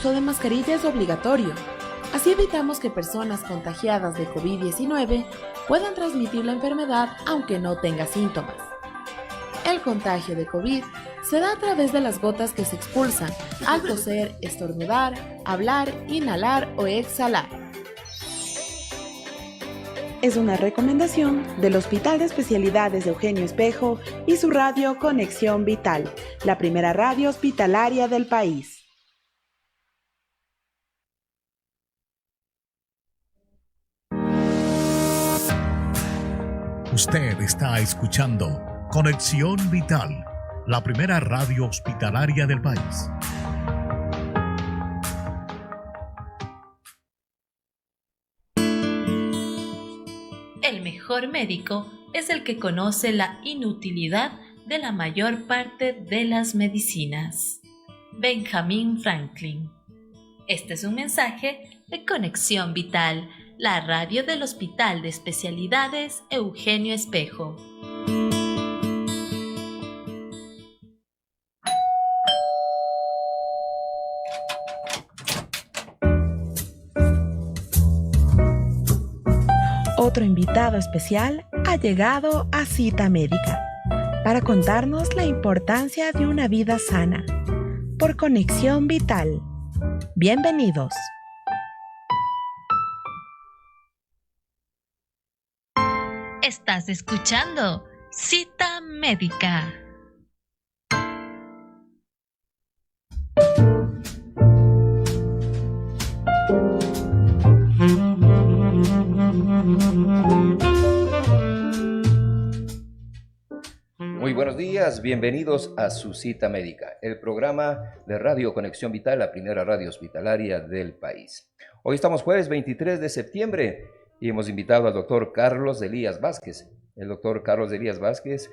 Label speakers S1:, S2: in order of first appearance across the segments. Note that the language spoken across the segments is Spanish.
S1: uso de mascarilla es obligatorio. Así evitamos que personas contagiadas de COVID-19 puedan transmitir la enfermedad aunque no tenga síntomas. El contagio de COVID se da a través de las gotas que se expulsan al toser, estornudar, hablar, inhalar o exhalar. Es una recomendación del Hospital de Especialidades de Eugenio Espejo y su radio Conexión Vital, la primera radio hospitalaria del país.
S2: Usted está escuchando Conexión Vital, la primera radio hospitalaria del país.
S3: El mejor médico es el que conoce la inutilidad de la mayor parte de las medicinas. Benjamin Franklin. Este es un mensaje de Conexión Vital, la radio del Hospital de Especialidades Eugenio Espejo.
S1: Otro invitado especial ha llegado a Cita Médica para contarnos la importancia de una vida sana. Por Conexión Vital. Bienvenidos.
S3: Estás escuchando Cita Médica.
S4: Muy buenos días, bienvenidos a su Cita Médica, el programa de Radio Conexión Vital, la primera radio hospitalaria del país. Hoy estamos jueves 23 de septiembre y hemos invitado al doctor Carlos Elías Vázquez. El doctor Carlos Elías Vázquez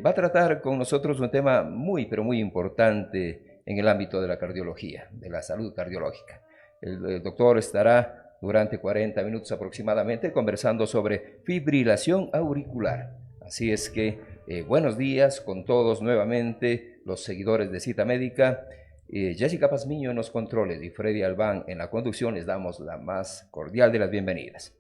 S4: va a tratar con nosotros un tema muy, pero muy importante en el ámbito de la cardiología, de la salud cardiológica. El doctor estará durante 40 minutos aproximadamente conversando sobre fibrilación auricular. Así es que buenos días con todos nuevamente los seguidores de Cita Médica. Jessica Pazmiño en los controles y Freddy Albán en la conducción. Les damos la más cordial de las bienvenidas.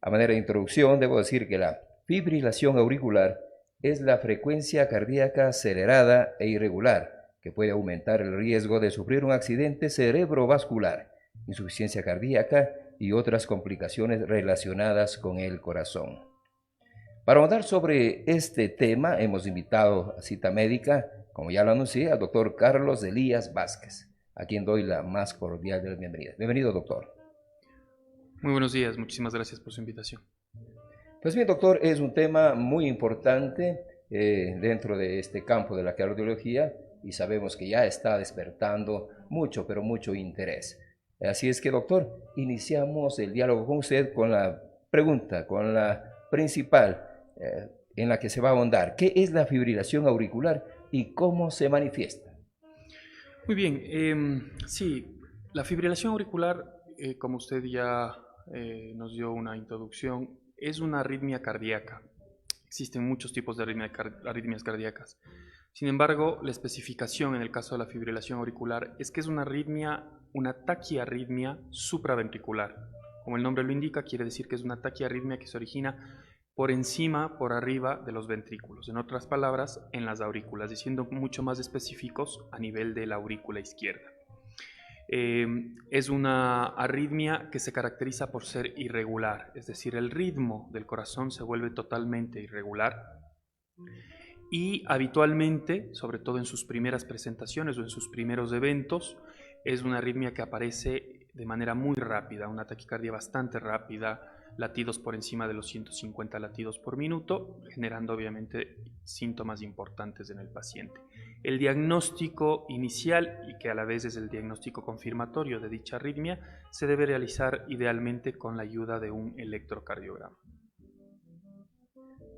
S4: A manera de introducción debo decir que la fibrilación auricular es la frecuencia cardíaca acelerada e irregular que puede aumentar el riesgo de sufrir un accidente cerebrovascular, insuficiencia cardíaca y otras complicaciones relacionadas con el corazón. Para ahondar sobre este tema hemos invitado a Cita Médica, como ya lo anuncié, al doctor Carlos Elías Vázquez, a quien doy la más cordial de las bienvenidas. Bienvenido, doctor.
S5: Muy buenos días, muchísimas gracias por su invitación.
S4: Pues bien, doctor, es un tema muy importante dentro de este campo de la cardiología y sabemos que ya está despertando mucho, pero mucho interés. Así es que, doctor, iniciamos el diálogo con usted con la pregunta, con la principal en la que se va a ahondar. ¿Qué es la fibrilación auricular y cómo se manifiesta?
S5: Muy bien, sí, la fibrilación auricular, como usted ya nos dio una introducción, es una arritmia cardíaca. Existen muchos tipos de arritmias cardíacas. Sin embargo, la especificación en el caso de la fibrilación auricular es que es una arritmia, una taquiarritmia supraventricular. Como el nombre lo indica, quiere decir que es una taquiarritmia que se origina por encima, por arriba de los ventrículos. En otras palabras, en las aurículas, y siendo mucho más específicos a nivel de la aurícula izquierda. Es una arritmia que se caracteriza por ser irregular, es decir, el ritmo del corazón se vuelve totalmente irregular y habitualmente, sobre todo en sus primeras presentaciones o en sus primeros eventos, es una arritmia que aparece de manera muy rápida, una taquicardia bastante rápida, latidos por encima de los 150 latidos por minuto, generando obviamente síntomas importantes en el paciente. El diagnóstico inicial, y que a la vez es el diagnóstico confirmatorio de dicha arritmia, se debe realizar idealmente con la ayuda de un electrocardiograma.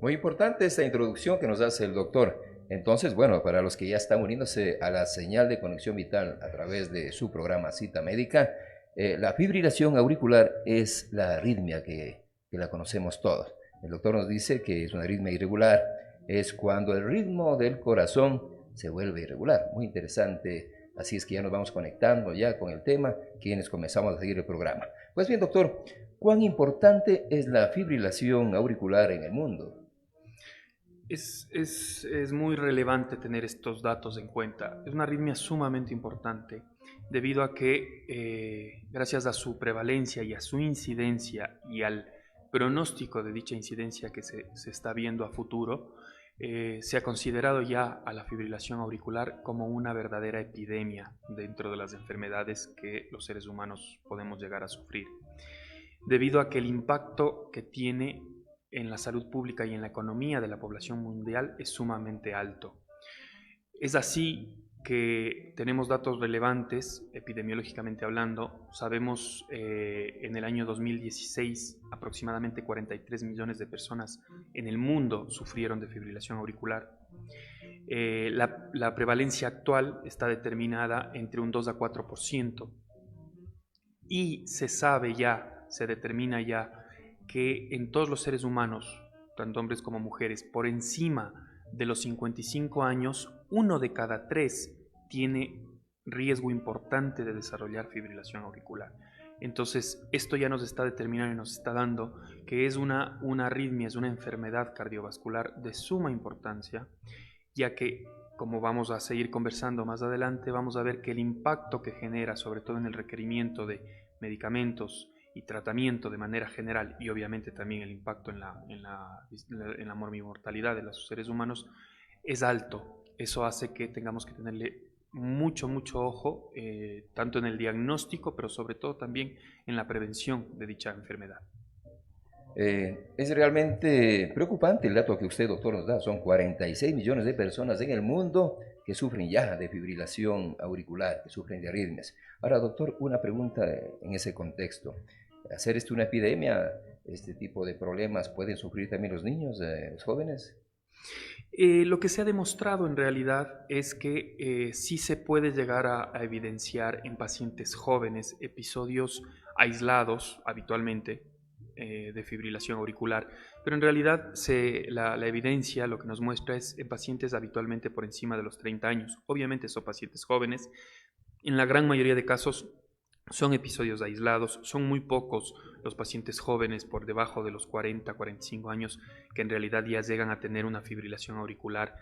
S4: Muy importante esta introducción que nos hace el doctor. Entonces, bueno, para los que ya están uniéndose a la señal de Conexión Vital a través de su programa Cita Médica, la fibrilación auricular es la arritmia que la conocemos todos. El doctor nos dice que es una arritmia irregular, es cuando el ritmo del corazón se vuelve irregular. Muy interesante Así es que ya nos vamos conectando ya con el tema, quienes comenzamos a seguir el programa. Pues bien, doctor, ¿cuán importante es la fibrilación auricular en el mundo?
S5: Es muy relevante tener estos datos en cuenta. Es una arritmia sumamente importante debido a que gracias a su prevalencia y a su incidencia y al pronóstico de dicha incidencia que se está viendo a futuro, se ha considerado ya a la fibrilación auricular como una verdadera epidemia dentro de las enfermedades que los seres humanos podemos llegar a sufrir, debido a que el impacto que tiene en la salud pública y en la economía de la población mundial es sumamente alto. Es así que tenemos datos relevantes, epidemiológicamente hablando. Sabemos en el año 2016 aproximadamente 43 millones de personas en el mundo sufrieron de fibrilación auricular. La prevalencia actual está determinada entre un 2 a 4% y se determina ya que en todos los seres humanos, tanto hombres como mujeres, por encima de los 55 años, 1 de cada 3 tiene riesgo importante de desarrollar fibrilación auricular. Entonces, esto ya nos está determinando y nos está dando que es una arritmia, es una enfermedad cardiovascular de suma importancia, ya que, como vamos a seguir conversando más adelante, vamos a ver que el impacto que genera, sobre todo en el requerimiento de medicamentos y tratamiento de manera general, y obviamente también el impacto en la mortalidad de los seres humanos, es alto. Eso hace que tengamos que tenerle mucho ojo, tanto en el diagnóstico, pero sobre todo también en la prevención de dicha enfermedad.
S4: Es realmente preocupante el dato que usted, doctor, nos da. Son 46 millones de personas en el mundo que sufren ya de fibrilación auricular, que sufren de arritmias. Ahora, doctor, una pregunta en ese contexto. ¿Hacer una epidemia, este tipo de problemas, pueden sufrir también los niños, los jóvenes?
S5: Lo que se ha demostrado en realidad es que sí se puede llegar a evidenciar en pacientes jóvenes episodios aislados habitualmente de fibrilación auricular, pero en realidad la evidencia lo que nos muestra es en pacientes habitualmente por encima de los 30 años. Obviamente son pacientes jóvenes, en la gran mayoría de casos son episodios aislados, son muy pocos los pacientes jóvenes por debajo de los 40, 45 años que en realidad ya llegan a tener una fibrilación auricular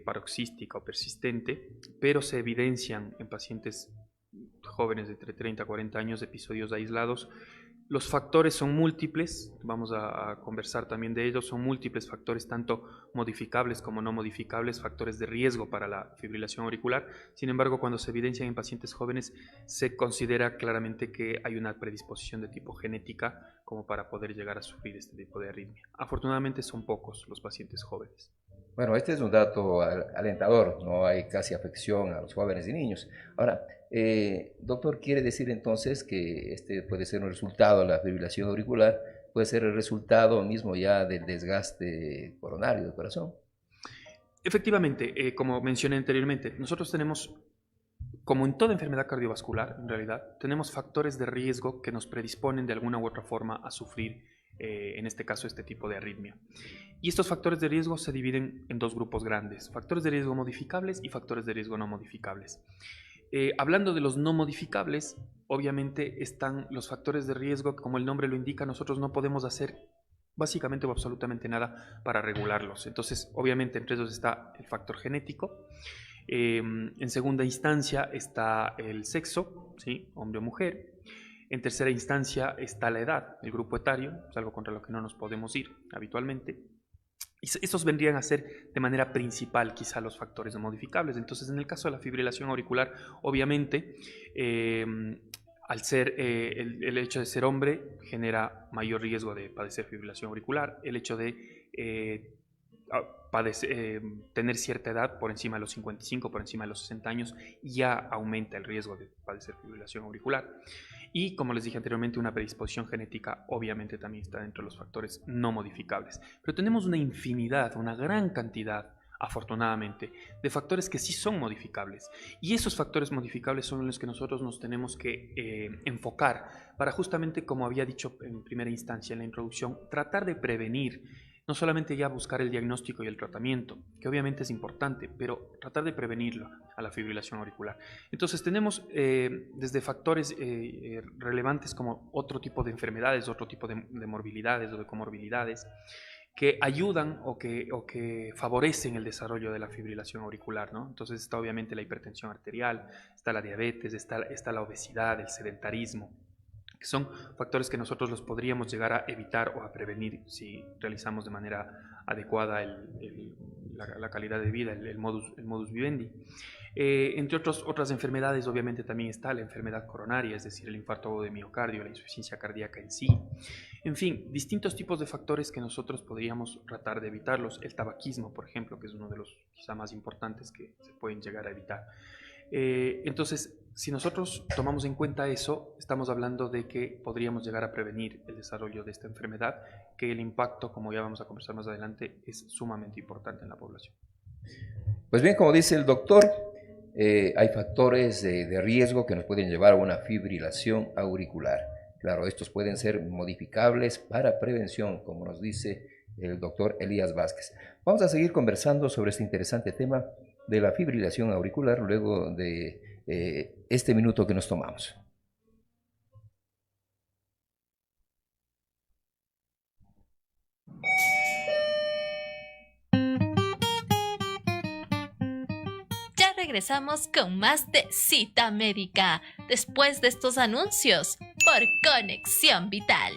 S5: paroxística o persistente, pero se evidencian en pacientes jóvenes de entre 30 a 40 años episodios aislados. Los factores son múltiples, vamos a conversar también de ellos, son múltiples factores, tanto modificables como no modificables, factores de riesgo para la fibrilación auricular. Sin embargo, cuando se evidencian en pacientes jóvenes, se considera claramente que hay una predisposición de tipo genética como para poder llegar a sufrir este tipo de arritmia. Afortunadamente son pocos los pacientes jóvenes.
S4: Bueno, este es un dato alentador, no hay casi afección a los jóvenes y niños. Ahora, doctor, ¿quiere decir entonces que este puede ser un resultado de la fibrilación auricular, puede ser el resultado mismo ya del desgaste coronario del corazón?
S5: Efectivamente, como mencioné anteriormente, nosotros tenemos, como en toda enfermedad cardiovascular, en realidad, tenemos factores de riesgo que nos predisponen de alguna u otra forma a sufrir en este caso este tipo de arritmia. Y estos factores de riesgo se dividen en dos grupos grandes: factores de riesgo modificables y factores de riesgo no modificables. Hablando de los no modificables, obviamente están los factores de riesgo que, como el nombre lo indica, nosotros no podemos hacer básicamente o absolutamente nada para regularlos. Entonces, obviamente entre ellos está el factor genético. En segunda instancia está el sexo, ¿sí? Hombre o mujer. En tercera instancia está la edad, el grupo etario, es algo contra lo que no nos podemos ir habitualmente. Y estos vendrían a ser de manera principal quizá los factores no modificables. Entonces, en el caso de la fibrilación auricular, obviamente, al ser el hecho de ser hombre genera mayor riesgo de padecer fibrilación auricular. El hecho de tener cierta edad, por encima de los 55, por encima de los 60 años, ya aumenta el riesgo de padecer fibrilación auricular. Y, como les dije anteriormente, una predisposición genética obviamente también está dentro de los factores no modificables. Pero tenemos una infinidad, una gran cantidad, afortunadamente, de factores que sí son modificables. Y esos factores modificables son los que nosotros nos tenemos que enfocar para justamente, como había dicho en primera instancia en la introducción, tratar de prevenir no solamente ya buscar el diagnóstico y el tratamiento, que obviamente es importante, pero tratar de prevenirlo a la fibrilación auricular. Entonces tenemos desde factores relevantes como otro tipo de enfermedades, otro tipo de morbilidades o de comorbilidades, que ayudan o que favorecen el desarrollo de la fibrilación auricular, ¿no? Entonces está obviamente la hipertensión arterial, está la diabetes, está la obesidad, el sedentarismo, que son factores que nosotros los podríamos llegar a evitar o a prevenir si realizamos de manera adecuada la calidad de vida, el modus vivendi. Entre otras enfermedades, obviamente también está la enfermedad coronaria, es decir, el infarto agudo de miocardio, la insuficiencia cardíaca en sí. En fin, distintos tipos de factores que nosotros podríamos tratar de evitarlos. El tabaquismo, por ejemplo, que es uno de los quizá más importantes que se pueden llegar a evitar. Entonces, si nosotros tomamos en cuenta eso, estamos hablando de que podríamos llegar a prevenir el desarrollo de esta enfermedad, que el impacto, como ya vamos a conversar más adelante, es sumamente importante en la población.
S4: Pues bien, como dice el doctor, hay factores de riesgo que nos pueden llevar a una fibrilación auricular. Claro, estos pueden ser modificables para prevención, como nos dice el doctor Elías Vázquez. Vamos a seguir conversando sobre este interesante tema de la fibrilación auricular luego de este minuto que nos tomamos.
S3: Ya regresamos con más de Cita Médica después de estos anuncios por Conexión Vital.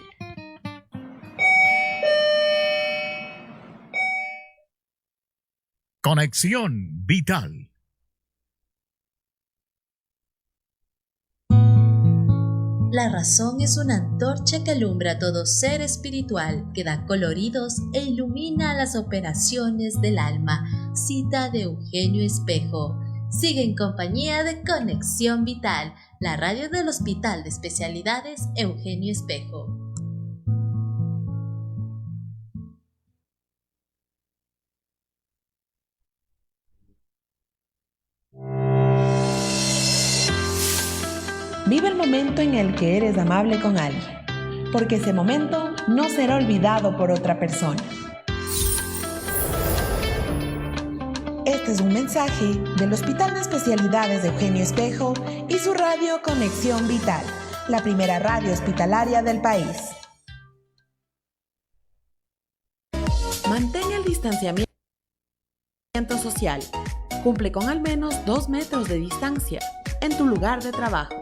S2: Conexión Vital.
S3: La razón es una antorcha que alumbra a todo ser espiritual, que da coloridos e ilumina las operaciones del alma. Cita de Eugenio Espejo. Sigue en compañía de Conexión Vital, la radio del Hospital de Especialidades Eugenio Espejo.
S1: Vive el momento en el que eres amable con alguien, porque ese momento no será olvidado por otra persona. Este es un mensaje del Hospital de Especialidades de Eugenio Espejo y su radio Conexión Vital, la primera radio hospitalaria del país. Mantén el distanciamiento social. Cumple con al menos 2 metros de distancia en tu lugar de trabajo,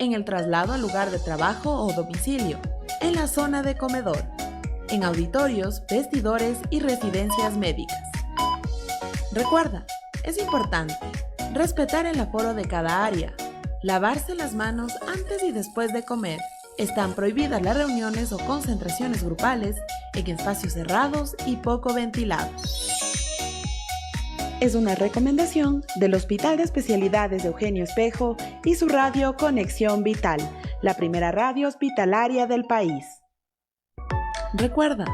S1: en el traslado al lugar de trabajo o domicilio, en la zona de comedor, en auditorios, vestidores y residencias médicas. Recuerda, es importante respetar el aforo de cada área, lavarse las manos antes y después de comer. Están prohibidas las reuniones o concentraciones grupales en espacios cerrados y poco ventilados. Es una recomendación del Hospital de Especialidades de Eugenio Espejo y su radio Conexión Vital, la primera radio hospitalaria del país. Recuerda,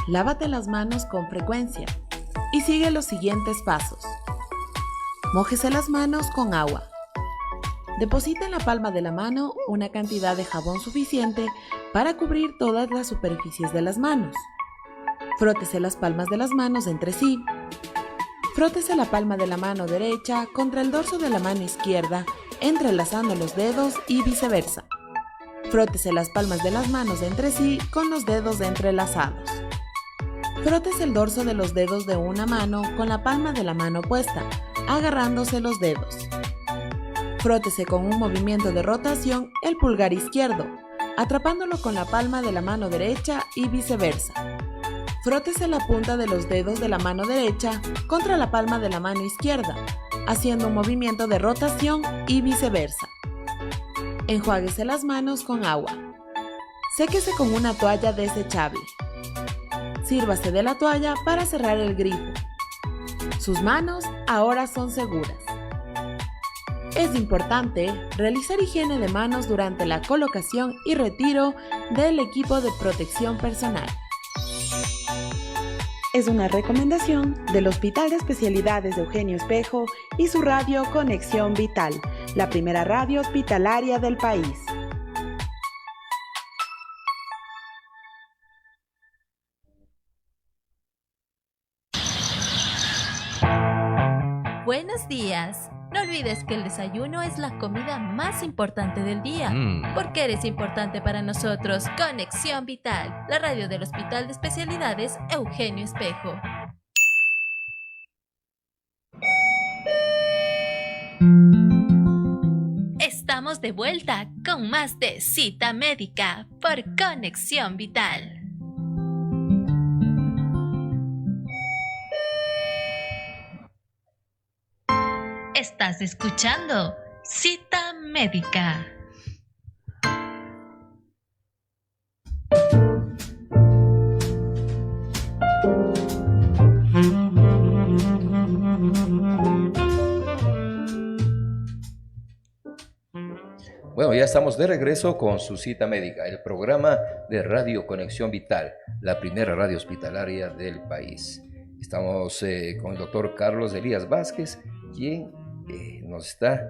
S1: lávate las manos con frecuencia y sigue los siguientes pasos. Mójese las manos con agua. Deposita en la palma de la mano una cantidad de jabón suficiente para cubrir todas las superficies de las manos. Frótese las palmas de las manos entre sí. Frótese la palma de la mano derecha contra el dorso de la mano izquierda, entrelazando los dedos y viceversa. Frótese las palmas de las manos entre sí con los dedos entrelazados. Frótese el dorso de los dedos de una mano con la palma de la mano opuesta, agarrándose los dedos. Frótese con un movimiento de rotación el pulgar izquierdo, atrapándolo con la palma de la mano derecha y viceversa. Frótese la punta de los dedos de la mano derecha contra la palma de la mano izquierda, haciendo un movimiento de rotación y viceversa. Enjuáguese las manos con agua. Séquese con una toalla desechable. Sírvase de la toalla para cerrar el grifo. Sus manos ahora son seguras. Es importante realizar higiene de manos durante la colocación y retiro del equipo de protección personal. Es una recomendación del Hospital de Especialidades de Eugenio Espejo y su radio Conexión Vital, la primera radio hospitalaria del país.
S3: Buenos días. No olvides que el desayuno es la comida más importante del día, porque eres importante para nosotros. Conexión Vital, la radio del Hospital de Especialidades Eugenio Espejo. Estamos de vuelta con más de Cita Médica por Conexión Vital. Estás escuchando Cita Médica.
S4: Bueno, ya estamos de regreso con su Cita Médica, el programa de Radio Conexión Vital, la primera radio hospitalaria del país. Estamos con el doctor Carlos Elías Vázquez, quien nos está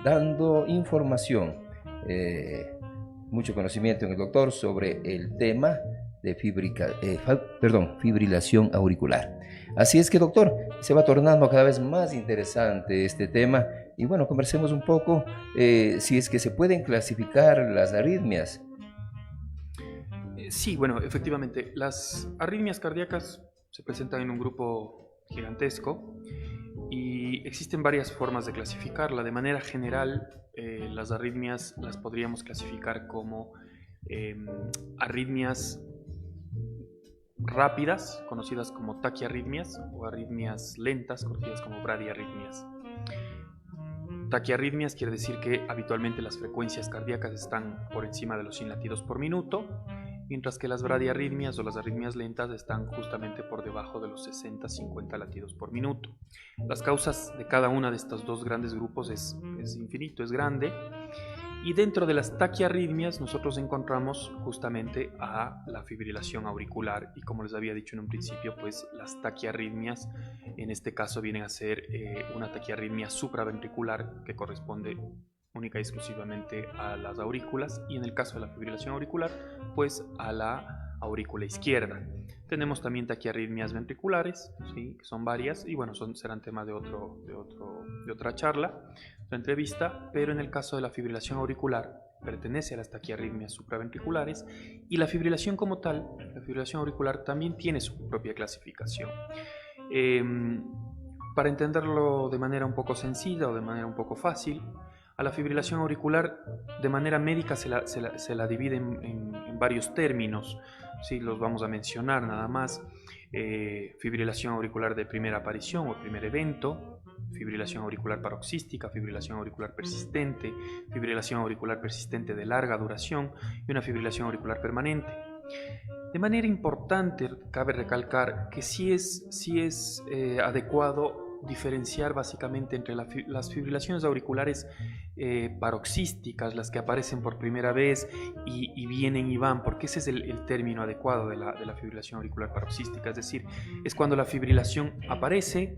S4: dando información, mucho conocimiento en el doctor sobre el tema de fibrilación auricular. Así es que, doctor, se va tornando cada vez más interesante este tema y bueno, conversemos un poco si es que se pueden clasificar las arritmias.
S5: Sí, bueno, efectivamente, las arritmias cardíacas se presentan en un grupo gigantesco y existen varias formas de clasificarla. De manera general, las arritmias las podríamos clasificar como arritmias rápidas, conocidas como taquiarritmias, o arritmias lentas, conocidas como bradiarritmias. Taquiarritmias quiere decir que habitualmente las frecuencias cardíacas están por encima de los 100 latidos por minuto, mientras que las bradiarritmias o las arritmias lentas están justamente por debajo de los 60-50 latidos por minuto. Las causas de cada una de estos dos grandes grupos es infinito, es grande. Y dentro de las taquiarritmias nosotros encontramos justamente a la fibrilación auricular y, como les había dicho en un principio, pues las taquiarritmias en este caso vienen a ser una taquiarritmia supraventricular que corresponde única y exclusivamente a las aurículas, y en el caso de la fibrilación auricular pues a la aurícula izquierda. Tenemos también taquiarritmias ventriculares, ¿sí? Que son varias y bueno, serán tema de otra charla, otra entrevista, pero en el caso de la fibrilación auricular pertenece a las taquiarritmias supraventriculares y la fibrilación como tal, la fibrilación auricular también tiene su propia clasificación. Para entenderlo de manera un poco sencilla o de manera un poco fácil, a la fibrilación auricular de manera médica se la divide en varios términos, ¿sí? Los vamos a mencionar nada más. Fibrilación auricular de primera aparición o primer evento, fibrilación auricular paroxística, fibrilación auricular persistente, fibrilación auricular persistente de larga duración y una fibrilación auricular permanente. De manera importante, cabe recalcar que sí es adecuado diferenciar básicamente entre las fibrilaciones auriculares paroxísticas, las que aparecen por primera vez y vienen y van, porque ese es el término adecuado de la fibrilación auricular paroxística, es decir, es cuando la fibrilación aparece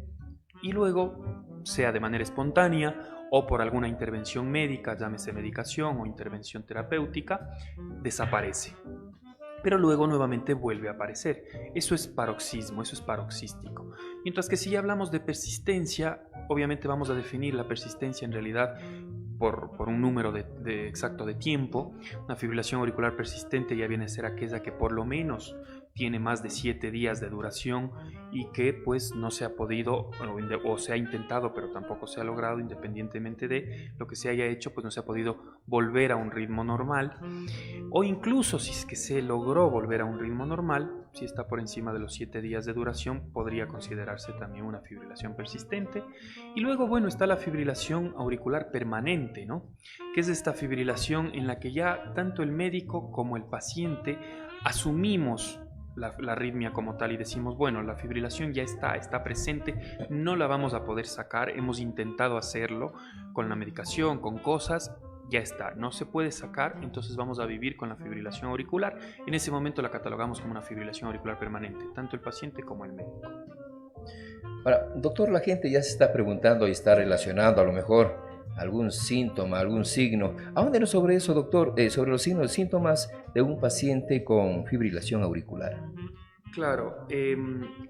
S5: y luego, sea de manera espontánea o por alguna intervención médica, llámese medicación o intervención terapéutica, desaparece. Pero luego nuevamente vuelve a aparecer. Eso es paroxismo, eso es paroxístico. Mientras que si ya hablamos de persistencia, obviamente vamos a definir la persistencia en realidad por un número exacto de tiempo. Una fibrilación auricular persistente ya viene a ser aquella que por lo menos tiene más de 7 días de duración y que pues no se ha podido o se ha intentado pero tampoco se ha logrado, independientemente de lo que se haya hecho, pues no se ha podido volver a un ritmo normal, o incluso si es que se logró volver a un ritmo normal, si está por encima de los 7 días de duración, podría considerarse también una fibrilación persistente. Y luego, bueno, está la fibrilación auricular permanente, ¿no? Que es esta fibrilación en la que ya tanto el médico como el paciente asumimos la arritmia como tal y decimos, bueno, la fibrilación ya está presente, no la vamos a poder sacar, hemos intentado hacerlo con la medicación, con cosas, ya está, no se puede sacar, entonces vamos a vivir con la fibrilación auricular. En ese momento la catalogamos como una fibrilación auricular permanente, tanto el paciente como el médico.
S4: Ahora, doctor, la gente ya se está preguntando y está relacionando a lo mejor algún síntoma, algún signo. Háblenos sobre eso, doctor, sobre los signos, síntomas de un paciente con fibrilación auricular.
S5: Claro,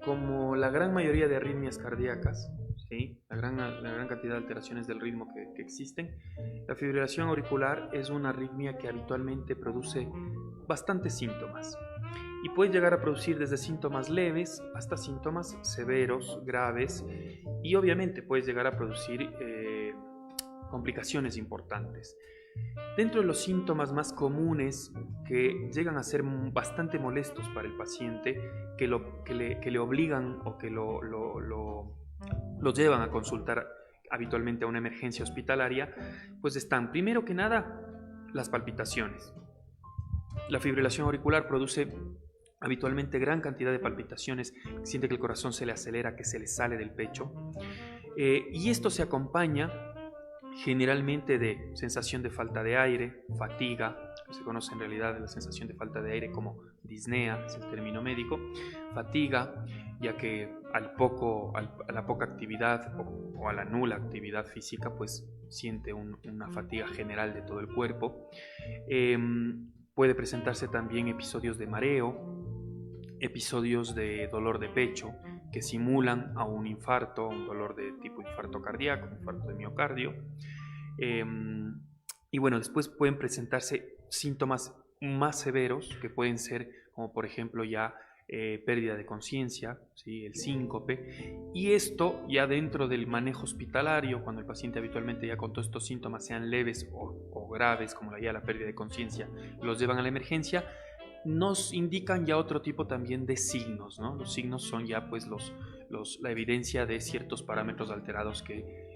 S5: como la gran mayoría de arritmias cardíacas, ¿sí? La gran cantidad de alteraciones del ritmo que existen. La fibrilación auricular es una arritmia que habitualmente produce bastantes síntomas y puede llegar a producir desde síntomas leves hasta síntomas severos, graves, y obviamente puede llegar a producir complicaciones importantes. Dentro de los síntomas más comunes que llegan a ser bastante molestos para el paciente, que le obligan o que lo llevan a consultar habitualmente a una emergencia hospitalaria, pues están, primero que nada, las palpitaciones. La fibrilación auricular produce habitualmente gran cantidad de palpitaciones, siente que el corazón se le acelera, que se le sale del pecho, y esto se acompaña generalmente de sensación de falta de aire, fatiga, que se conoce en realidad de la sensación de falta de aire como disnea, es el término médico, fatiga, ya que a la poca actividad o a la nula actividad física, pues siente una fatiga general de todo el cuerpo. Puede presentarse también episodios de mareo, episodios de dolor de pecho, que simulan a un infarto, un dolor de tipo infarto cardíaco, infarto de miocardio. Y bueno, después pueden presentarse síntomas más severos, que pueden ser, como por ejemplo ya pérdida de conciencia, ¿sí? El síncope, y esto ya dentro del manejo hospitalario, cuando el paciente habitualmente ya con todos estos síntomas, sean leves o graves, como ya la pérdida de conciencia, los llevan a la emergencia, nos indican ya otro tipo también de signos, ¿no? Los signos son ya pues la evidencia de ciertos parámetros alterados que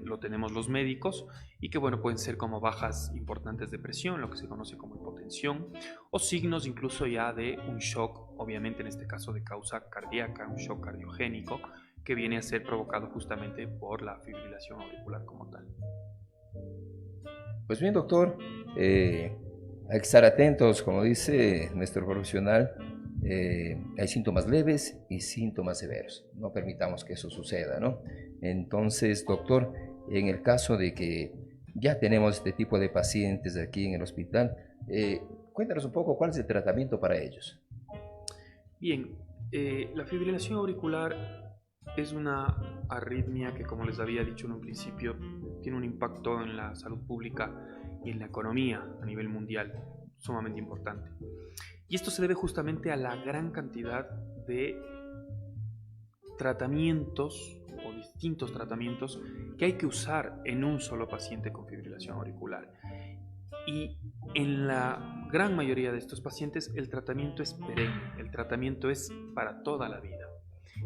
S5: lo tenemos los médicos y que bueno, pueden ser como bajas importantes de presión, lo que se conoce como hipotensión, o signos incluso ya de un shock, obviamente en este caso de causa cardíaca, un shock cardiogénico que viene a ser provocado justamente por la fibrilación auricular como tal.
S4: Pues bien, doctor, hay que estar atentos, como dice nuestro profesional, hay síntomas leves y síntomas severos. No permitamos que eso suceda, ¿no? Entonces, doctor, en el caso de que ya tenemos este tipo de pacientes aquí en el hospital, cuéntanos un poco cuál es el tratamiento para ellos.
S5: Bien, la fibrilación auricular es una arritmia que, como les había dicho en un principio, tiene un impacto en la salud pública y en la economía a nivel mundial sumamente importante. Y esto se debe justamente a la gran cantidad de tratamientos o distintos tratamientos que hay que usar en un solo paciente con fibrilación auricular. Y en la gran mayoría de estos pacientes el tratamiento es perenne, el tratamiento es para toda la vida.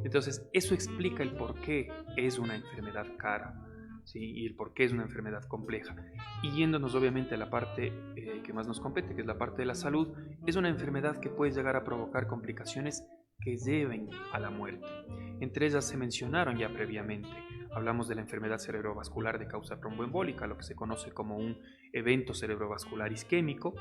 S5: Entonces eso explica el por qué es una enfermedad cara, ¿sí? Y el por qué es una enfermedad compleja. Y yéndonos obviamente a la parte que más nos compete, que es la parte de la salud, es una enfermedad que puede llegar a provocar complicaciones que lleven a la muerte. Entre ellas se mencionaron ya previamente. Hablamos de la enfermedad cerebrovascular de causa tromboembólica, lo que se conoce como un evento cerebrovascular isquémico.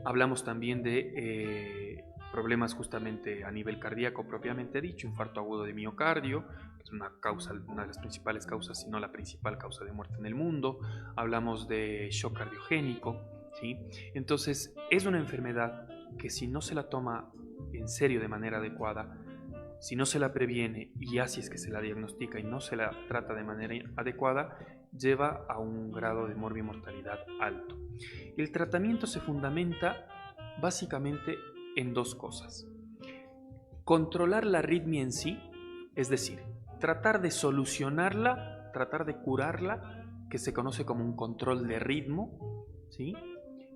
S5: Hablamos también de problemas justamente a nivel cardíaco propiamente dicho, infarto agudo de miocardio, que es una de las principales causas, si no la principal causa de muerte en el mundo. Hablamos de shock cardiogénico, ¿sí? Entonces es una enfermedad que si no se la toma en serio de manera adecuada, si no se la previene y así es que se la diagnostica y no se la trata de manera adecuada, lleva a un grado de morbimortalidad alto. El tratamiento se fundamenta básicamente en dos cosas: controlar la arritmia en sí, es decir, tratar de solucionarla, tratar de curarla, que se conoce como un control de ritmo, ¿sí?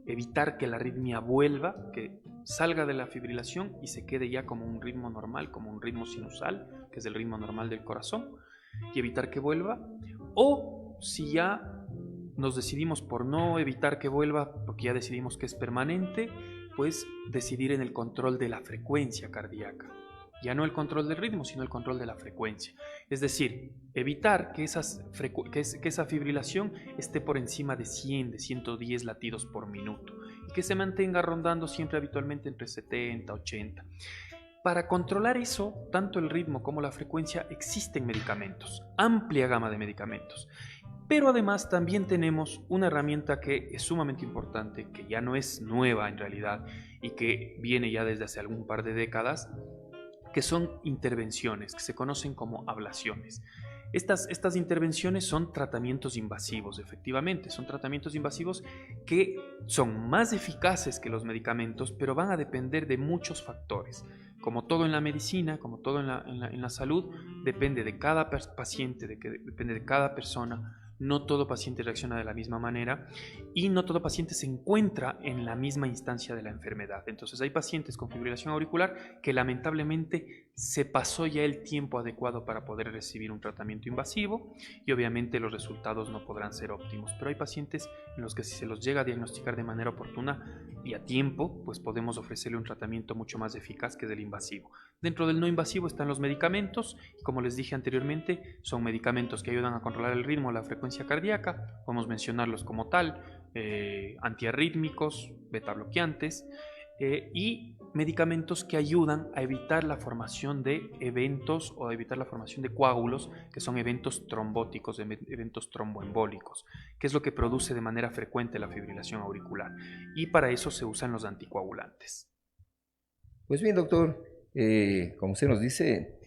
S5: Evitar que la arritmia vuelva, que salga de la fibrilación y se quede ya como un ritmo normal, como un ritmo sinusal, que es el ritmo normal del corazón, y evitar que vuelva. O si ya nos decidimos por no evitar que vuelva, porque ya decidimos que es permanente, pues decidir en el control de la frecuencia cardíaca. Ya no el control del ritmo, sino el control de la frecuencia. Es decir, evitar que esa fibrilación esté por encima de 100, de 110 latidos por minuto y que se mantenga rondando siempre habitualmente entre 70, 80. Para controlar eso, tanto el ritmo como la frecuencia, existen medicamentos, amplia gama de medicamentos. Pero además también tenemos una herramienta que es sumamente importante, que ya no es nueva en realidad y que viene ya desde hace algún par de décadas, que son intervenciones, que se conocen como ablaciones. Estas intervenciones son tratamientos invasivos, efectivamente, son tratamientos invasivos que son más eficaces que los medicamentos, pero van a depender de muchos factores. Como todo en la medicina, como todo en la salud, depende de cada paciente, depende de cada persona. No todo paciente reacciona de la misma manera y no todo paciente se encuentra en la misma instancia de la enfermedad. Entonces hay pacientes con fibrilación auricular que lamentablemente se pasó ya el tiempo adecuado para poder recibir un tratamiento invasivo y obviamente los resultados no podrán ser óptimos. Pero hay pacientes en los que si se los llega a diagnosticar de manera oportuna y a tiempo, pues podemos ofrecerle un tratamiento mucho más eficaz que del invasivo. Dentro del no invasivo están los medicamentos y como les dije anteriormente, son medicamentos que ayudan a controlar el ritmo, la frecuencia cardíaca, podemos mencionarlos como tal, antiarrítmicos, beta bloqueantes y medicamentos que ayudan a evitar la formación de eventos o a evitar la formación de coágulos, que son eventos trombóticos, eventos tromboembólicos, que es lo que produce de manera frecuente la fibrilación auricular. Y para eso se usan los anticoagulantes.
S4: Pues bien, doctor, como usted nos dice,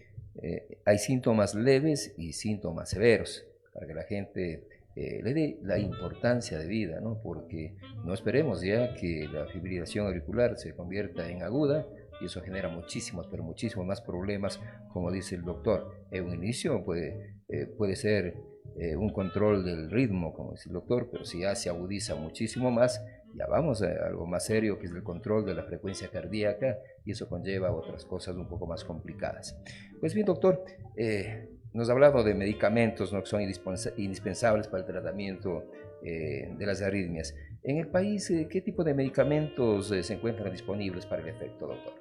S4: hay síntomas leves y síntomas severos, para que la gente le dé la importancia de vida, ¿no? Porque no esperemos ya que la fibrilación auricular se convierta en aguda y eso genera muchísimos, pero muchísimos más problemas, como dice el doctor. En un inicio puede ser un control del ritmo, como dice el doctor, pero si ya se agudiza muchísimo más, ya vamos a algo más serio, que es el control de la frecuencia cardíaca, y eso conlleva otras cosas un poco más complicadas. Pues bien, doctor, nos ha hablado de medicamentos, ¿no?, que son indispensables para el tratamiento de las arritmias. En el país, ¿qué tipo de medicamentos se encuentran disponibles para el efecto, doctor?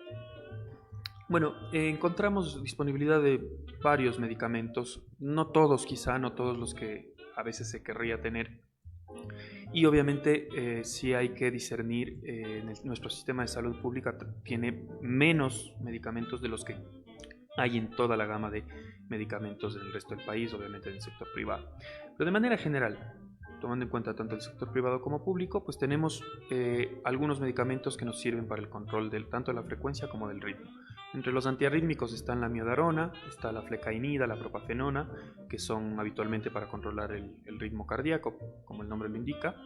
S5: Bueno, encontramos disponibilidad de varios medicamentos, no todos quizá, no todos los que a veces se querría tener. Y obviamente sí hay que discernir, nuestro sistema de salud pública tiene menos medicamentos de los que hay en toda la gama de medicamentos del resto del país, obviamente en el sector privado. Pero de manera general, tomando en cuenta tanto el sector privado como público, pues tenemos algunos medicamentos que nos sirven para el control tanto de la frecuencia como del ritmo. Entre los antiarrítmicos están la miodarona, está la flecainida, la propafenona, que son habitualmente para controlar el ritmo cardíaco, como el nombre lo indica.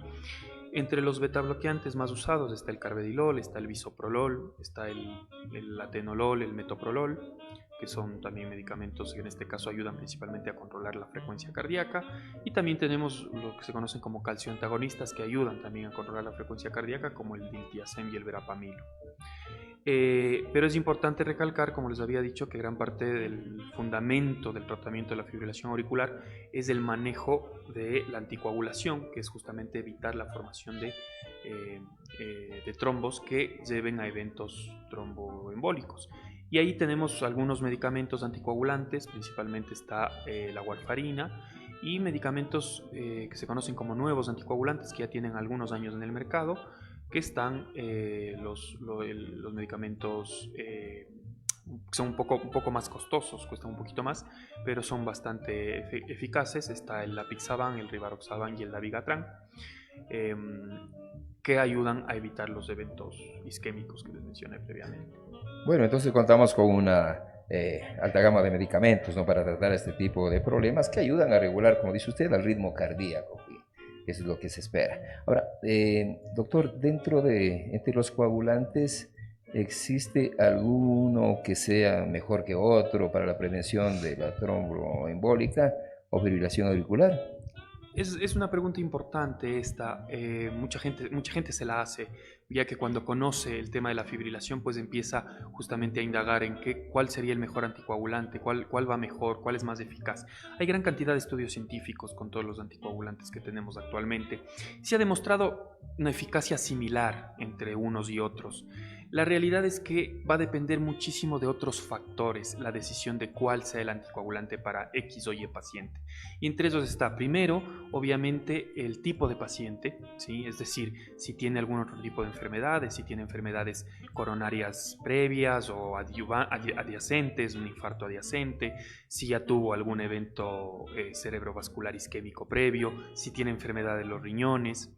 S5: Entre los betabloqueantes más usados está el carvedilol, está el bisoprolol, está el atenolol, el metoprolol, que son también medicamentos que en este caso ayudan principalmente a controlar la frecuencia cardíaca. Y también tenemos lo que se conocen como calcioantagonistas que ayudan también a controlar la frecuencia cardíaca, como el diltiazem y el verapamilo. Pero es importante recalcar, como les había dicho, que gran parte del fundamento del tratamiento de la fibrilación auricular es el manejo de la anticoagulación, que es justamente evitar la formación de trombos que lleven a eventos tromboembólicos. Y ahí tenemos algunos medicamentos anticoagulantes, principalmente está la warfarina, y medicamentos que se conocen como nuevos anticoagulantes, que ya tienen algunos años en el mercado, que están los medicamentos que son un poco más costosos, cuestan un poquito más, pero son bastante eficaces. Está el apixaban, el rivaroxaban y el dabigatran, que ayudan a evitar los eventos isquémicos que les mencioné previamente.
S4: Bueno, entonces contamos con una alta gama de medicamentos, ¿no?, para tratar este tipo de problemas que ayudan a regular, como dice usted, el ritmo cardíaco. Eso es lo que se espera. Ahora, doctor, entre los coagulantes, ¿existe alguno que sea mejor que otro para la prevención de la tromboembólica o fibrilación auricular?
S5: Es una pregunta importante esta, mucha gente se la hace, ya que cuando conoce el tema de la fibrilación, pues empieza justamente a indagar en cuál sería el mejor anticoagulante, cuál va mejor, cuál es más eficaz. Hay gran cantidad de estudios científicos con todos los anticoagulantes que tenemos actualmente. Se ha demostrado una eficacia similar entre unos y otros. La realidad es que va a depender muchísimo de otros factores la decisión de cuál sea el anticoagulante para X o Y paciente. Y entre esos está, primero, obviamente, el tipo de paciente, ¿sí? Es decir, si tiene algún otro tipo de enfermedades, si tiene enfermedades coronarias previas o adyacentes, un infarto adyacente, si ya tuvo algún evento cerebrovascular isquémico previo, si tiene enfermedad de los riñones.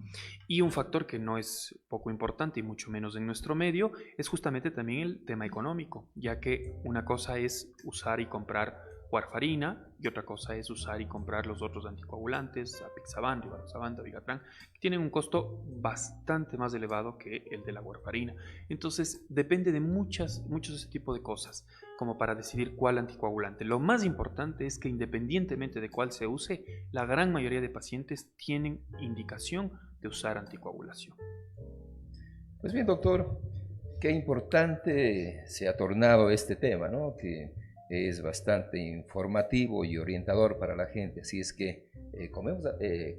S5: Y un factor que no es poco importante y mucho menos en nuestro medio es justamente también el tema económico, ya que una cosa es usar y comprar warfarina y otra cosa es usar y comprar los otros anticoagulantes, apixaban, rivaroxaban, dabigatran, que tienen un costo bastante más elevado que el de la warfarina. Entonces depende de muchos de ese tipo de cosas como para decidir cuál anticoagulante. Lo más importante es que independientemente de cuál se use, la gran mayoría de pacientes tienen indicación de usar anticoagulación.
S4: Pues bien, doctor, qué importante se ha tornado este tema, ¿no? Que es bastante informativo y orientador para la gente, así es que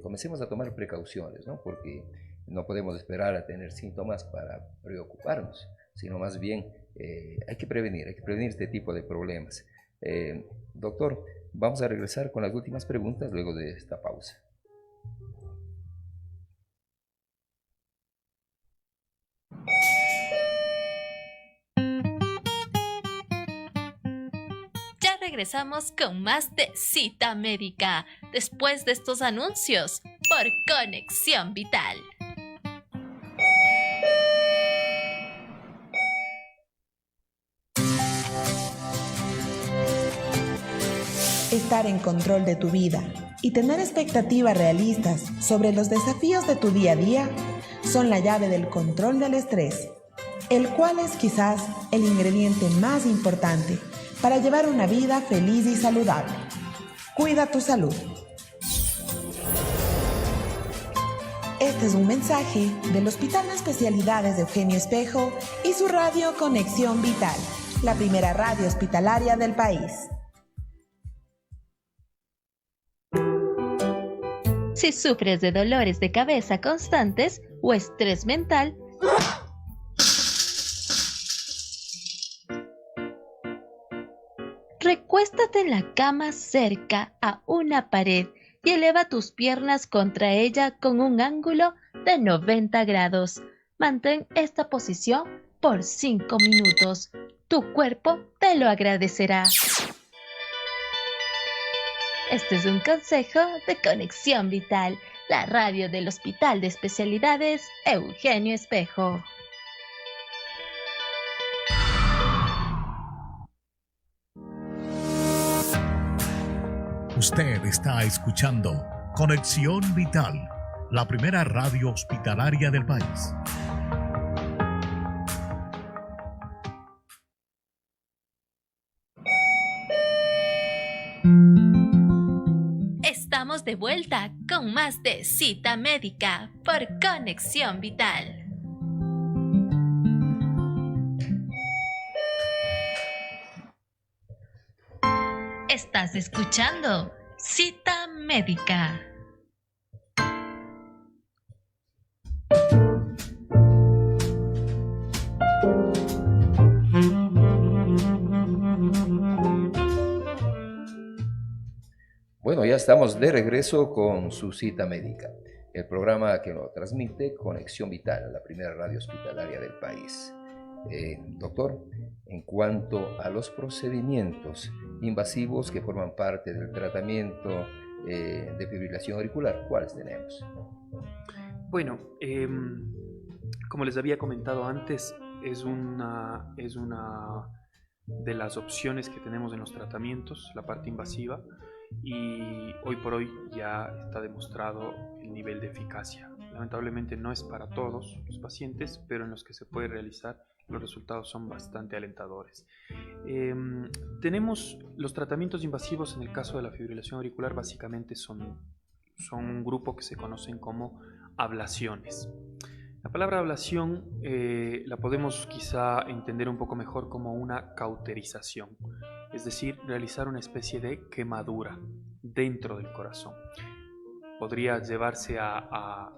S4: comencemos a tomar precauciones, ¿no? Porque no podemos esperar a tener síntomas para preocuparnos, sino más bien hay que prevenir este tipo de problemas. Doctor, vamos a regresar con las últimas preguntas luego de esta pausa.
S3: Regresamos con más de Cita Médica después de estos anuncios por Conexión Vital.
S6: Estar en control de tu vida y tener expectativas realistas sobre los desafíos de tu día a día son la llave del control del estrés, el cual es quizás el ingrediente más importante para llevar una vida feliz y saludable. Cuida tu salud. Este es un mensaje del Hospital de Especialidades de Eugenio Espejo y su radio Conexión Vital, la primera radio hospitalaria del país.
S3: Si sufres de dolores de cabeza constantes o estrés mental, recuéstate en la cama cerca a una pared y eleva tus piernas contra ella con un ángulo de 90 grados. Mantén esta posición por 5 minutos. Tu cuerpo te lo agradecerá. Este es un consejo de Conexión Vital, la radio del Hospital de Especialidades Eugenio Espejo.
S2: Usted está escuchando Conexión Vital, la primera radio hospitalaria del país.
S3: Estamos de vuelta con más de Cita Médica por Conexión Vital. Estás escuchando Cita Médica.
S4: Bueno, ya estamos de regreso con su Cita Médica, el programa que lo transmite Conexión Vital, la primera radio hospitalaria del país. Doctor, en cuanto a los procedimientos invasivos que forman parte del tratamiento de fibrilación auricular, ¿cuáles tenemos?
S5: Bueno, como les había comentado antes, es una de las opciones que tenemos en los tratamientos, la parte invasiva, y hoy por hoy ya está demostrado el nivel de eficacia. Lamentablemente no es para todos los pacientes, pero en los que se puede realizar los resultados son bastante alentadores. Tenemos los tratamientos invasivos en el caso de la fibrilación auricular, básicamente son un grupo que se conocen como ablaciones. La palabra ablación la podemos quizá entender un poco mejor como una cauterización, es decir, realizar una especie de quemadura dentro del corazón. Podría llevarse a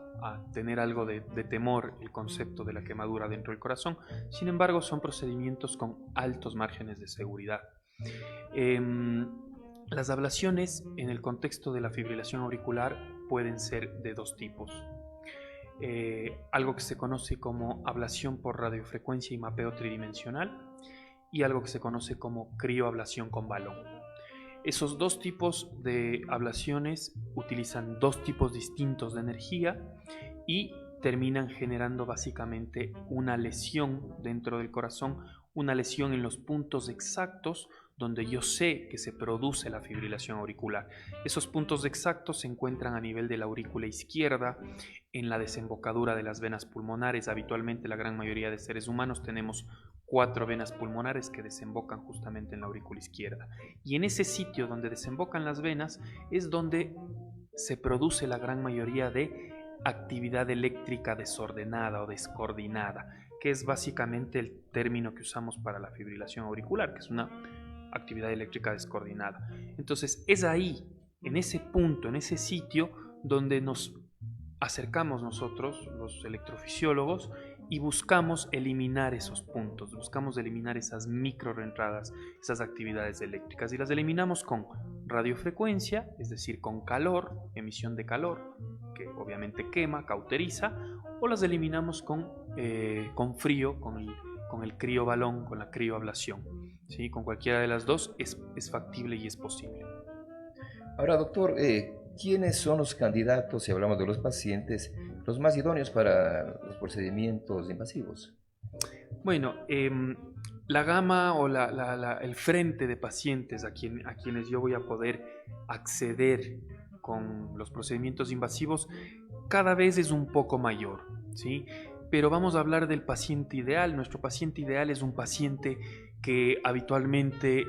S5: tener algo de temor el concepto de la quemadura dentro del corazón. Sin embargo, son procedimientos con altos márgenes de seguridad. Las ablaciones en el contexto de la fibrilación auricular pueden ser de dos tipos. Algo que se conoce como ablación por radiofrecuencia y mapeo tridimensional y algo que se conoce como crioablación con balón. Esos dos tipos de ablaciones utilizan dos tipos distintos de energía y terminan generando básicamente una lesión dentro del corazón, una lesión en los puntos exactos donde yo sé que se produce la fibrilación auricular. Esos puntos exactos se encuentran a nivel de la aurícula izquierda, en la desembocadura de las venas pulmonares. Habitualmente la gran mayoría de seres humanos tenemos 4 venas pulmonares que desembocan justamente en la aurícula izquierda. Y en ese sitio donde desembocan las venas es donde se produce la gran mayoría de actividad eléctrica desordenada o descoordinada, que es básicamente el término que usamos para la fibrilación auricular, que es una actividad eléctrica descoordinada. Entonces es ahí, en ese punto, en ese sitio, donde nos acercamos nosotros, los electrofisiólogos, y buscamos eliminar esos puntos, buscamos eliminar esas micro reentradas, esas actividades eléctricas, y las eliminamos con radiofrecuencia, es decir, con calor, emisión de calor, que obviamente quema, cauteriza, o las eliminamos con frío, con el criobalón, con la crioablación. ¿Sí? Con cualquiera de las dos es factible y es posible.
S4: Ahora, doctor, ¿quiénes son los candidatos, si hablamos de los pacientes, los más idóneos para los procedimientos invasivos?
S5: Bueno, la gama o el frente de pacientes a quienes yo voy a poder acceder con los procedimientos invasivos cada vez es un poco mayor, ¿sí? Pero vamos a hablar del paciente ideal. Nuestro paciente ideal es un paciente que habitualmente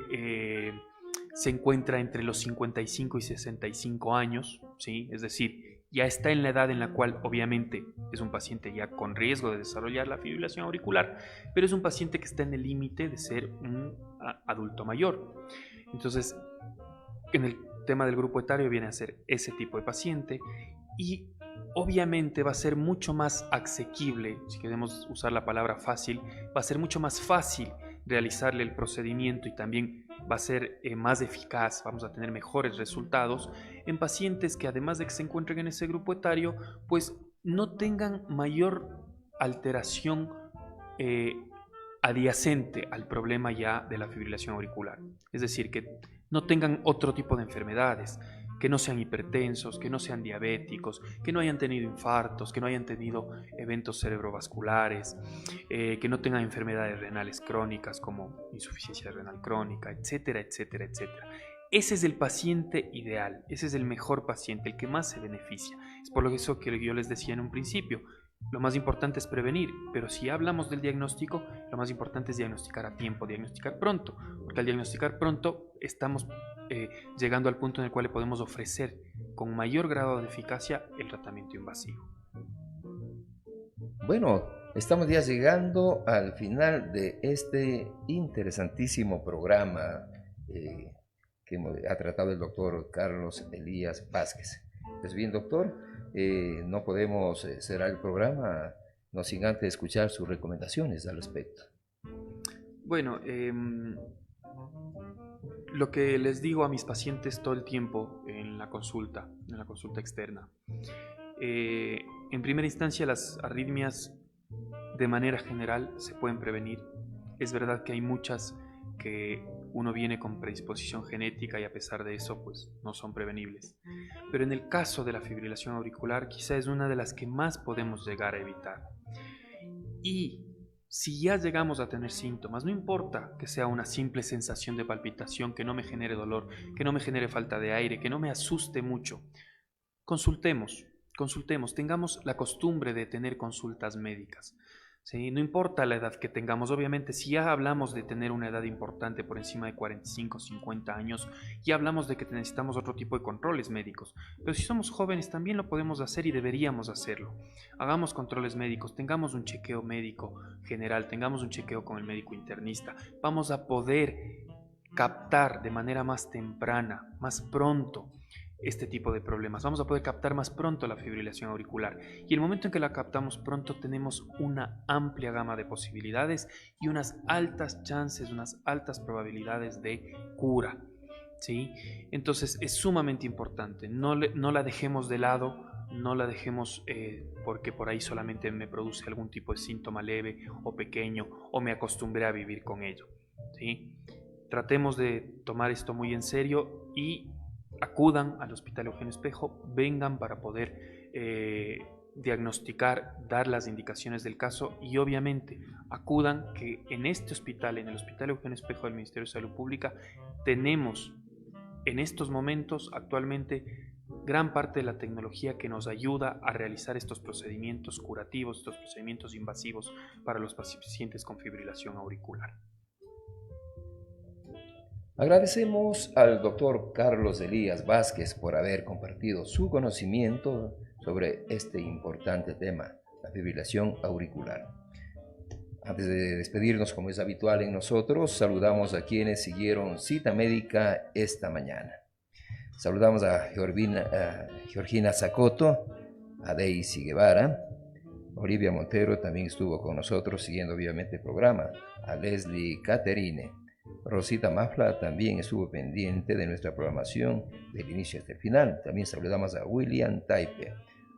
S5: se encuentra entre los 55 y 65 años, ¿sí? Es decir, ya está en la edad en la cual obviamente es un paciente ya con riesgo de desarrollar la fibrilación auricular, pero es un paciente que está en el límite de ser un adulto mayor. Entonces, en el tema del grupo etario viene a ser ese tipo de paciente, y obviamente va a ser mucho más asequible, si queremos usar la palabra fácil, va a ser mucho más fácil realizarle el procedimiento, y también va a ser más eficaz, vamos a tener mejores resultados en pacientes que, además de que se encuentren en ese grupo etario, pues no tengan mayor alteración adyacente al problema ya de la fibrilación auricular. Es decir, que no tengan otro tipo de enfermedades, que no sean hipertensos, que no sean diabéticos, que no hayan tenido infartos, que no hayan tenido eventos cerebrovasculares, que no tengan enfermedades renales crónicas como insuficiencia renal crónica, etcétera, etcétera, etcétera. Ese es el paciente ideal, ese es el mejor paciente, el que más se beneficia. Es por eso que yo les decía en un principio, lo más importante es prevenir, pero si hablamos del diagnóstico, lo más importante es diagnosticar a tiempo, diagnosticar pronto, porque al diagnosticar pronto estamos llegando al punto en el cual le podemos ofrecer con mayor grado de eficacia el tratamiento invasivo.
S4: Bueno, estamos ya llegando al final de este interesantísimo programa que ha tratado el doctor Carlos Elías Vázquez. Pues bien, doctor, no podemos cerrar el programa no sin antes escuchar sus recomendaciones al respecto.
S5: Bueno, lo que les digo a mis pacientes todo el tiempo en la consulta externa. En primera instancia, las arritmias de manera general se pueden prevenir. Es verdad que hay muchas que uno viene con predisposición genética y a pesar de eso pues no son prevenibles. Pero en el caso de la fibrilación auricular quizá es una de las que más podemos llegar a evitar. Y si ya llegamos a tener síntomas, no importa que sea una simple sensación de palpitación, que no me genere dolor, que no me genere falta de aire, que no me asuste mucho, consultemos, tengamos la costumbre de tener consultas médicas. ¿Sí? No importa la edad que tengamos, obviamente si ya hablamos de tener una edad importante por encima de 45, 50 años, ya hablamos de que necesitamos otro tipo de controles médicos, pero si somos jóvenes también lo podemos hacer y deberíamos hacerlo. Hagamos controles médicos, tengamos un chequeo médico general, tengamos un chequeo con el médico internista, vamos a poder captar de manera más temprana, más pronto, este tipo de problemas. Vamos a poder captar más pronto la fibrilación auricular, y el momento en que la captamos pronto tenemos una amplia gama de posibilidades y unas altas chances, unas altas probabilidades de cura, ¿sí? Entonces es sumamente importante, no la dejemos de lado, no la dejemos porque por ahí solamente me produce algún tipo de síntoma leve o pequeño o me acostumbré a vivir con ello, ¿sí? Tratemos de tomar esto muy en serio y acudan al Hospital Eugenio Espejo, vengan para poder diagnosticar, dar las indicaciones del caso y obviamente acudan que en este hospital, en el Hospital Eugenio Espejo del Ministerio de Salud Pública, tenemos en estos momentos actualmente gran parte de la tecnología que nos ayuda a realizar estos procedimientos curativos, estos procedimientos invasivos para los pacientes con fibrilación auricular.
S4: Agradecemos al doctor Carlos Elías Vázquez por haber compartido su conocimiento sobre este importante tema, la fibrilación auricular. Antes de despedirnos, como es habitual en nosotros, saludamos a quienes siguieron cita médica esta mañana. Saludamos a Georgina Zacoto, a Daisy Guevara, Olivia Montero también estuvo con nosotros siguiendo obviamente el programa, a Leslie Caterine, Rosita Mafla también estuvo pendiente de nuestra programación del inicio hasta el final. También saludamos a William Taipe,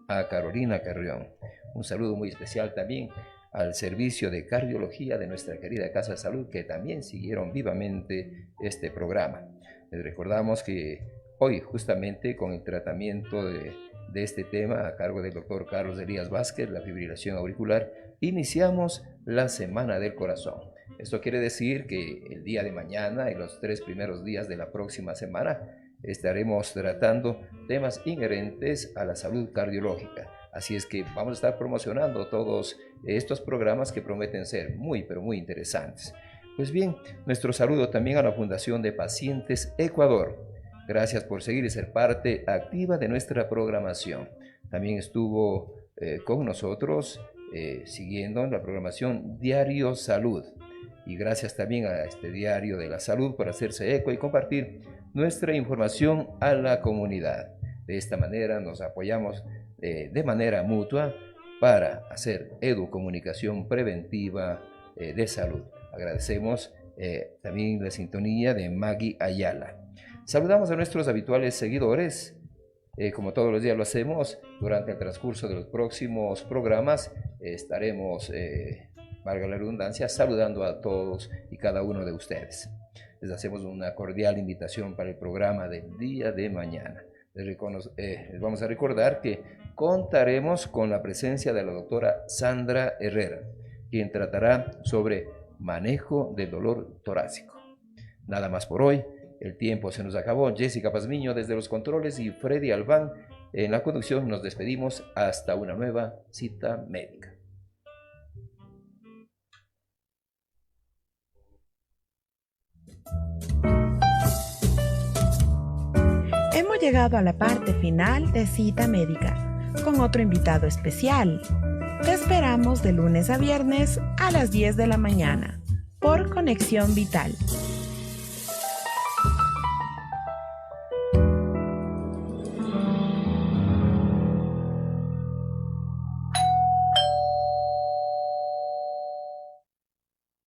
S4: a Carolina Carrión. Un saludo muy especial también al servicio de cardiología de nuestra querida Casa de Salud, que también siguieron vivamente este programa. Les recordamos que hoy, justamente con el tratamiento de este tema a cargo del doctor Carlos Elías Vázquez, la fibrilación auricular, iniciamos la Semana del Corazón. Esto quiere decir que el día de mañana y los 3 primeros días de la próxima semana estaremos tratando temas inherentes a la salud cardiológica. Así es que vamos a estar promocionando todos estos programas que prometen ser muy, pero muy interesantes. Pues bien, nuestro saludo también a la Fundación de Pacientes Ecuador. Gracias por seguir y ser parte activa de nuestra programación. También estuvo con nosotros siguiendo la programación Diario Salud. Y gracias también a este Diario de la Salud por hacerse eco y compartir nuestra información a la comunidad. De esta manera nos apoyamos de manera mutua para hacer educomunicación preventiva de salud. Agradecemos también la sintonía de Maggie Ayala. Saludamos a nuestros habituales seguidores. Como todos los días lo hacemos, durante el transcurso de los próximos programas estaremos, valga la redundancia, saludando a todos y cada uno de ustedes. Les hacemos una cordial invitación para el programa del día de mañana. Les vamos a recordar que contaremos con la presencia de la doctora Sandra Herrera, quien tratará sobre manejo del dolor torácico. Nada más por hoy. El tiempo se nos acabó. Jessica Pazmiño desde los controles y Freddy Albán en la conducción. Nos despedimos hasta una nueva cita médica.
S6: Hemos llegado a la parte final de Cita Médica con otro invitado especial. Te esperamos de lunes a viernes a las 10 de la mañana por Conexión Vital.